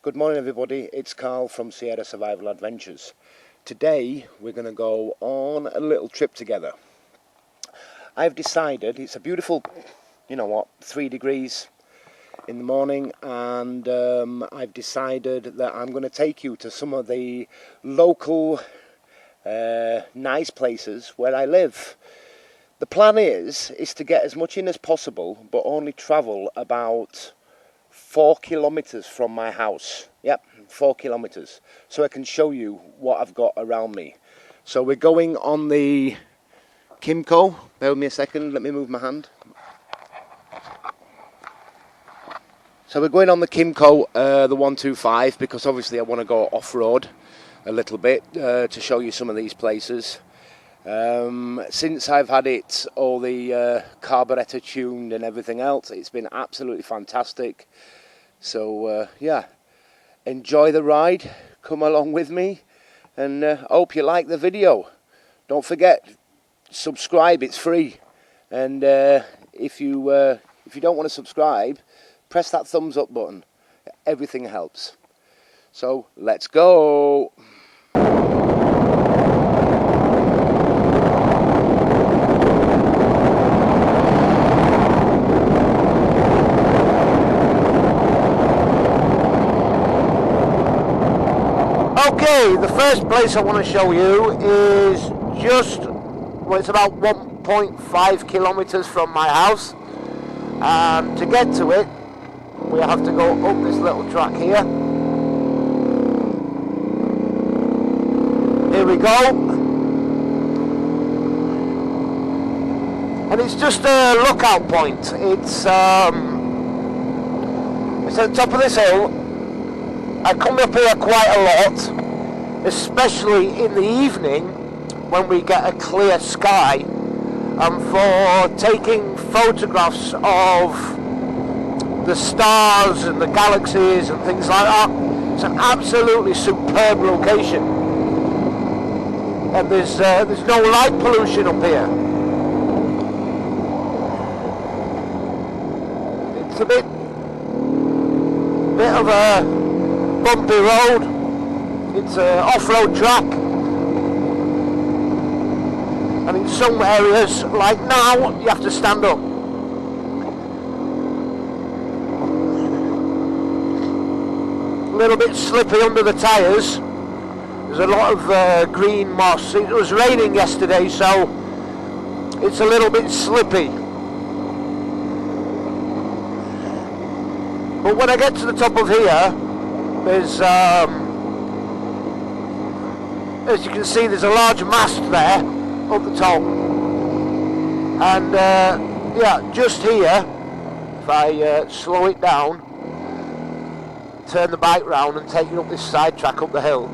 Good morning everybody, it's Carl from Sierra Survival Adventures. Today we're going to go on a little trip together. I've decided, it's a beautiful, 3 degrees in the morning, and I've decided that I'm going to take you to some of the local nice places where I live. The plan is to get as much in as possible, but only travel about 4 kilometers from my house. Yep, 4 kilometers. So I can show you what I've got around me. So we're going on the Kimco. Bear with me a second, let me move my hand. So we're going on the Kimco, the 125, because obviously I want to go off-road a little bit to show you some of these places. Since I've had it, all the carburetor tuned and everything else, it's been absolutely fantastic. So yeah, enjoy the ride, come along with me, and hope you like the video. Don't forget, subscribe, it's free. And if you don't want to subscribe, press that thumbs up button. Everything helps. So let's go. Okay, the first place I want to show you is it's about 1.5 kilometers from my house, and to get to it we have to go up this little track here. Here we go, and it's just a lookout point. It's at the top of this hill. I come up here quite a lot, especially in the evening when we get a clear sky, and for taking photographs of the stars and the galaxies and things like that. It's an absolutely superb location, and there's no light pollution up here. It's a bit of a bumpy road. It's an off-road track, and in some areas, like now, you have to stand up. A little bit slippy under the tyres. There's a lot of green moss. It was raining yesterday, so it's a little bit slippy. But when I get to the top of here, there's, as you can see, there's a large mast there up the top, and yeah, just here, if I slow it down, turn the bike round and take it up this side track up the hill.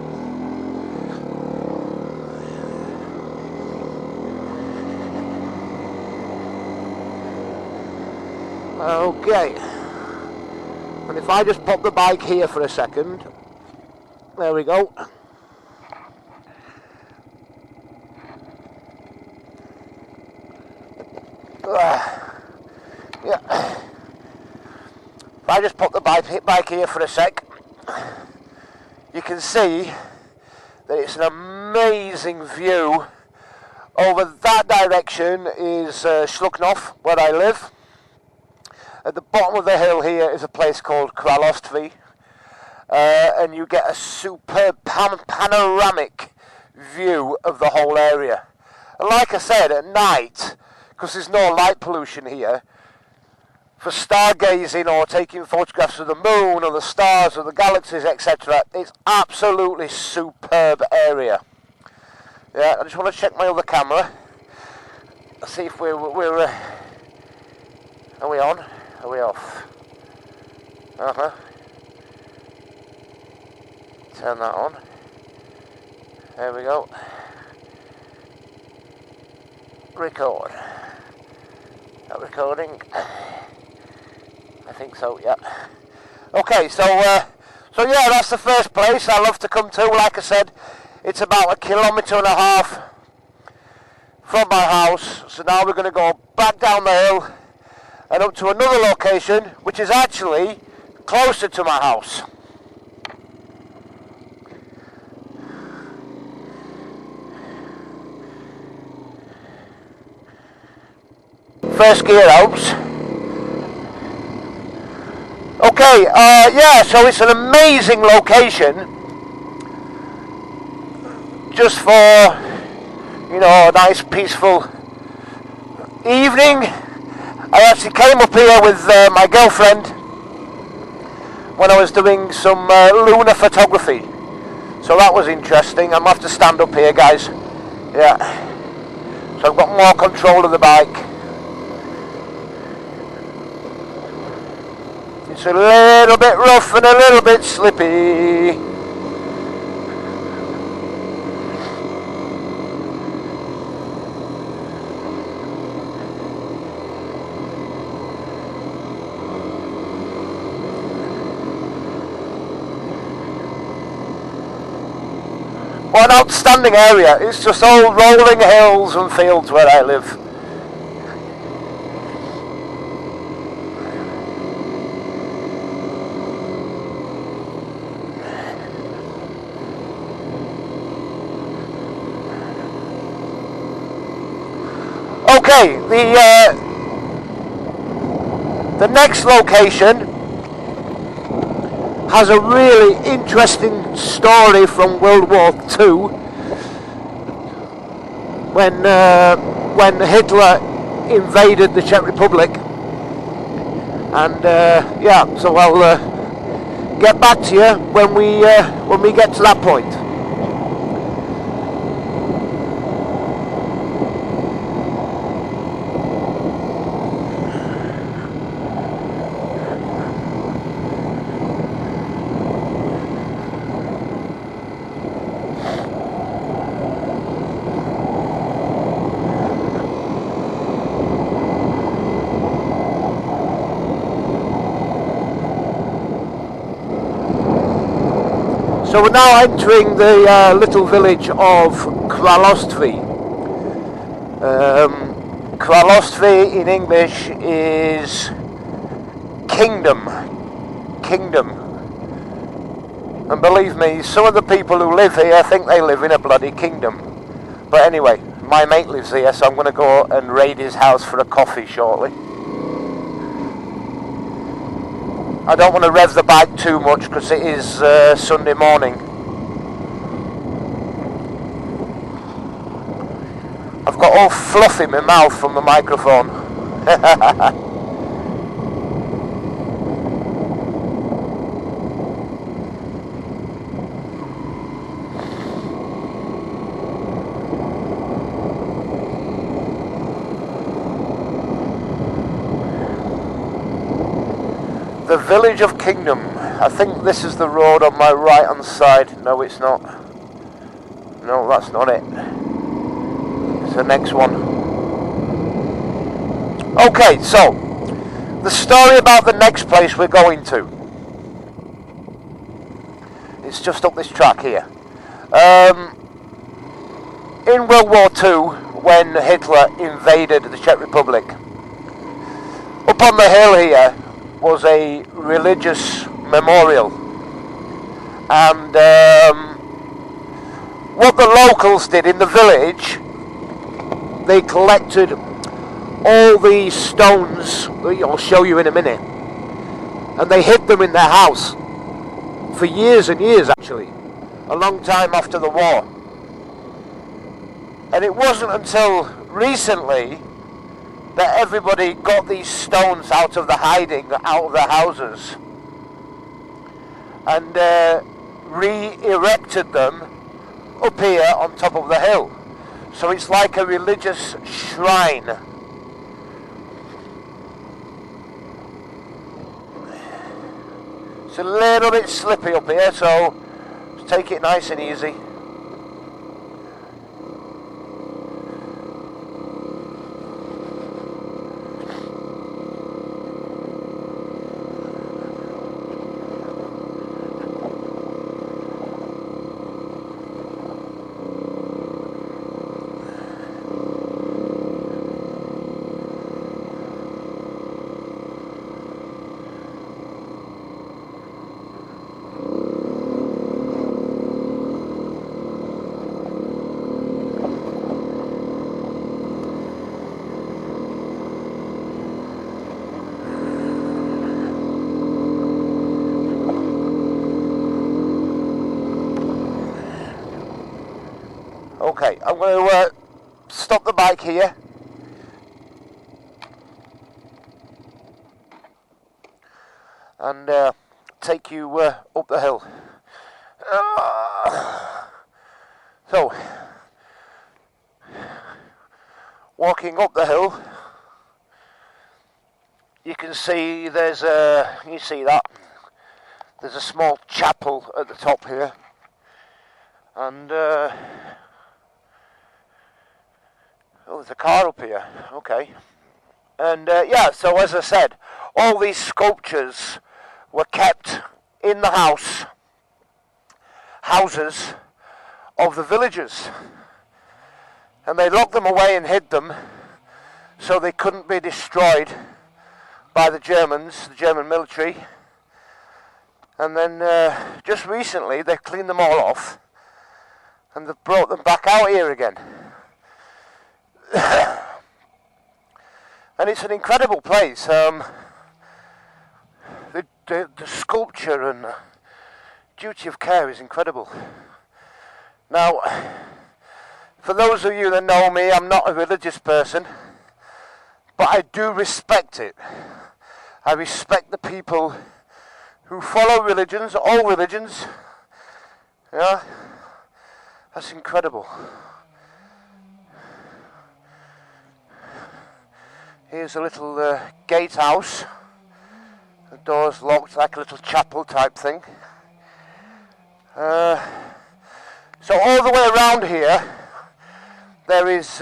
Okay. And if I just pop the bike here for a second, there we go. Yeah. If I just pop the bike here for a sec, you can see that it's an amazing view. Over that direction is Šluknov, where I live. At the bottom of the hill here is a place called Království, and you get a superb panoramic view of the whole area. And like I said, at night, because there's no light pollution here, for stargazing or taking photographs of the moon or the stars or the galaxies, etc., it's absolutely superb area. Yeah, I just want to check my other camera, see if we're are we on? Are we off? Turn that on. There we go. Record. That recording? I think so, yeah. Okay, so yeah, that's the first place I love to come to. Like I said, it's about 1.5 kilometers from my house. So now we're going to go back down the hill and up to another location, which is actually closer to my house. first gear helps. Okay, yeah, so it's an amazing location just for, you know, a nice peaceful evening. I actually came up here with my girlfriend when I was doing some lunar photography, so that was interesting. I'm going to have to stand up here, guys. Yeah, so I've got more control of the bike. It's a little bit rough and a little bit slippy. What an outstanding area. It's just all rolling hills and fields where I live. Okay, the next location has a really interesting story from World War II when Hitler invaded the Czech Republic, and yeah, so I'll get back to you when we get to that point. So we're now entering the little village of Království. Království in English is kingdom. And believe me, some of the people who live here think they live in a bloody kingdom. But anyway, my mate lives here, so I'm going to go and raid his house for a coffee shortly. I don't want to rev the bike too much because it is Sunday morning. I've got all fluff in my mouth from the microphone. The village of Kingdom. I think this is the road on my right hand side. No, it's not. No, that's not it. It's the next one. Okay, so the story about the next place we're going to. It's just up this track here. In World War II, when Hitler invaded the Czech Republic, up on the hill here was a religious memorial, and what the locals did in the village, they collected all these stones that I'll show you in a minute, and they hid them in their house for years and years, actually, a long time after the war. And it wasn't until recently that everybody got these stones out of the hiding, out of their houses, and re-erected them up here on top of the hill. So it's like a religious shrine. It's a little bit slippy up here, so just take it nice and easy. Okay, I'm going to stop the bike here. And take you up the hill. So, walking up the hill, you can see there's you see that? There's a small chapel at the top here. And, oh, there's a car up here, okay. And yeah, so as I said, all these sculptures were kept in the houses of the villagers. And they locked them away and hid them so they couldn't be destroyed by the Germans, the German military. And then just recently they've cleaned them all off and they've brought them back out here again. And it's an incredible place. The sculpture and duty of care is incredible. Now, for those of you that know me, I'm not a religious person, but I do respect it. I respect the people who follow religions, all religions. Yeah, that's incredible. Here's a little gatehouse. The door's locked, like a little chapel type thing. So all the way around here, there is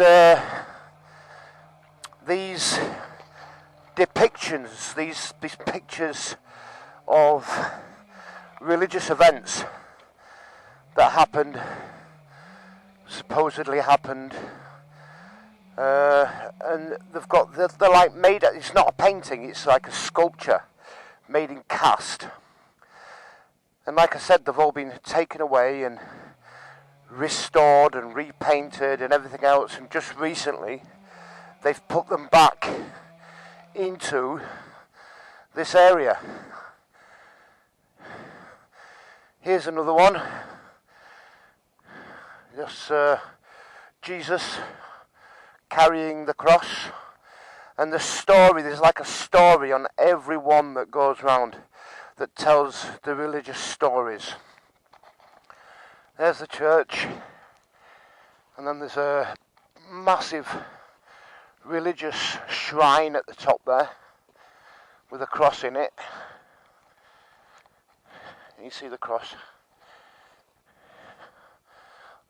these depictions, these pictures of religious events that happened, supposedly happened. And they've got, they're like made, it's not a painting, it's like a sculpture made in cast. And like I said, they've all been taken away and restored and repainted and everything else, and just recently they've put them back into this area. Here's another one. Just Jesus carrying the cross, and the story, there's like a story on every one that goes round that tells the religious stories. There's the church, and then there's a massive religious shrine at the top there with a cross in it. You see the cross.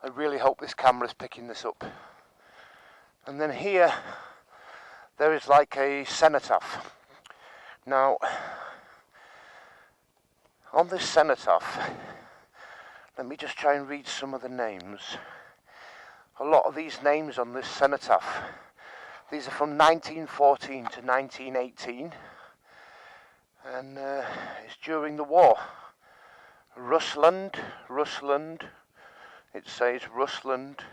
I really hope this camera's picking this up. And then here, there is like a cenotaph. Now, on this cenotaph, let me just try and read some of the names. A lot of these names on this cenotaph, these are from 1914 to 1918. And it's during the war. Rusland, it says Rusland.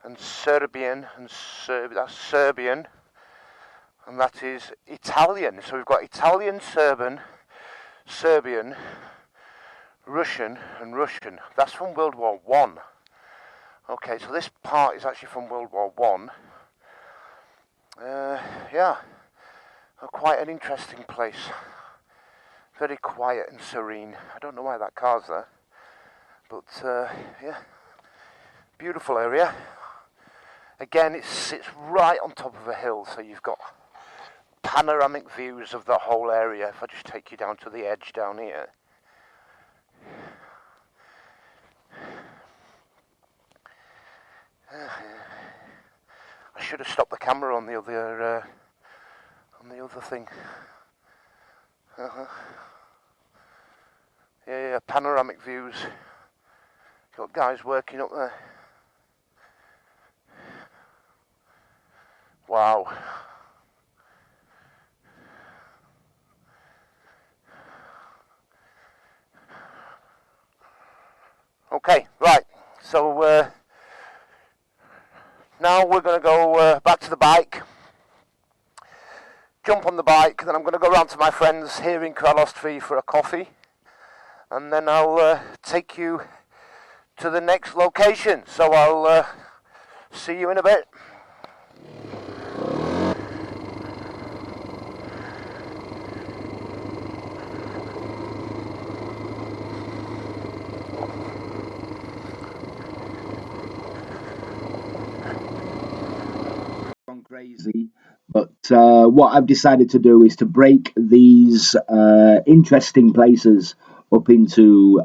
And Serbian, and that's Serbian, and that is Italian. So we've got Italian, Serbian, Russian, and Russian. That's from World War I. Okay, so this part is actually from World War I. Yeah, quite an interesting place. Very quiet and serene. I don't know why that car's there, but yeah, beautiful area. Again, it sits right on top of a hill, so you've got panoramic views of the whole area. If I just take you down to the edge down here. I should have stopped the camera on the other thing. Yeah, panoramic views. Got guys working up there. Wow. Okay, right. So now we're going to go back to the bike. Jump on the bike, then I'm going to go round to my friends here in Kralostri for a coffee. And then I'll take you to the next location. So I'll see you in a bit. Crazy, but what I've decided to do is to break these interesting places up into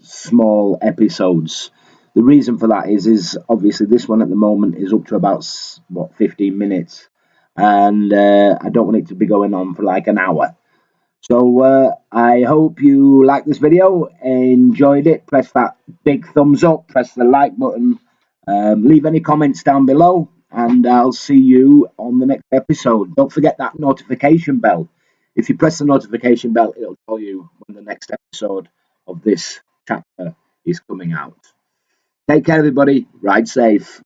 small episodes. The reason for that is obviously this one at the moment is up to about 15 minutes, and I don't want it to be going on for like an hour. So I hope you liked this video, enjoyed it. Press that big thumbs up, press the like button, leave any comments down below, and I'll see you on the next episode. Don't forget that notification bell. If you press the notification bell, it'll tell you when the next episode of this chapter is coming out. Take care, everybody. Ride safe.